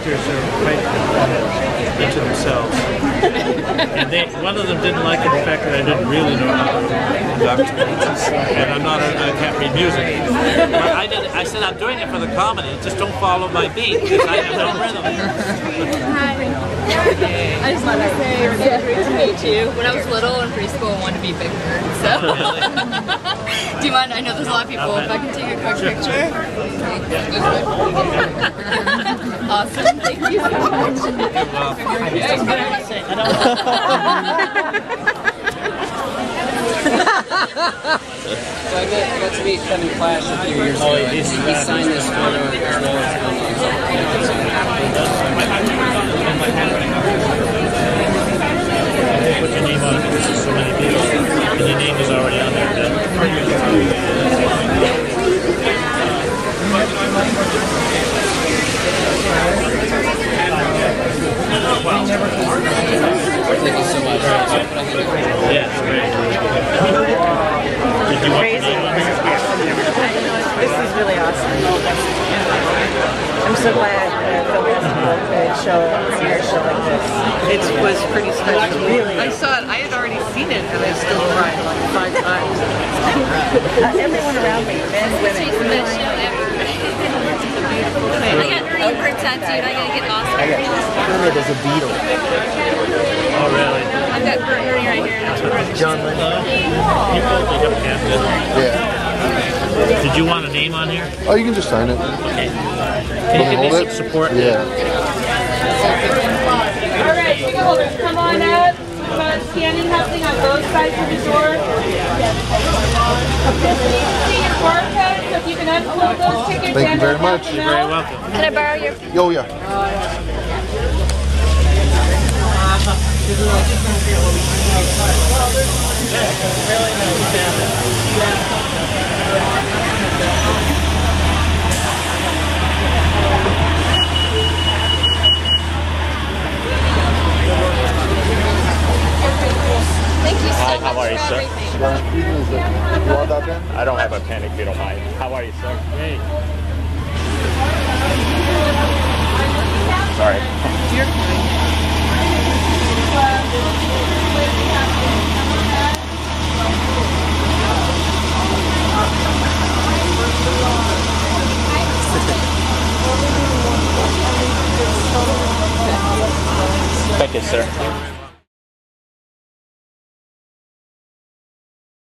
characters are quite into themselves. And one of them didn't like the fact that I didn't really know how to conduct, and I can't read music. But I said I'm doing it for the comedy, just don't follow my beat, because I have no rhythm. Hi. I just want to say it's so great to meet you. When I was little in preschool, I wanted to be bigger, so. Do you mind? I know there's a lot of people. If I can take a quick picture. Awesome. Thank you so much. So I got to meet Kevin Clash a few years ago. He signed this photo as well as Put your name on it because there's so many people, and your name is already on there. Thank you so much. Yeah, it's great. Did you want your name on there? This is really awesome. I'm so glad Film Festival could show a premiere show like this. It was pretty special. Really. I saw it. I had already seen it, and I still cried like 5 times. Everyone around me, men, women. It's the best show ever. I got her name tattooed. I gotta get Oscar. There's a beetle. Oh, really? I've got Bert Ernie right here. John Lennon. Yeah. Did you want a name on here? Oh, you can just sign it. Okay. Can you give me some support? Yeah. All right, ticket holders, come on up. Scanning happening on both sides of the door. This needs to be your barcode, so if you can unfold those tickets. Thank you very much. You're very welcome. Can I borrow your? Oh, yeah. Thank you so Hi, much how are you, for sir? everything. You want that pen? I don't have a pen if you don't mind. How are you, sir? Hey. Sorry. Thank you, sir.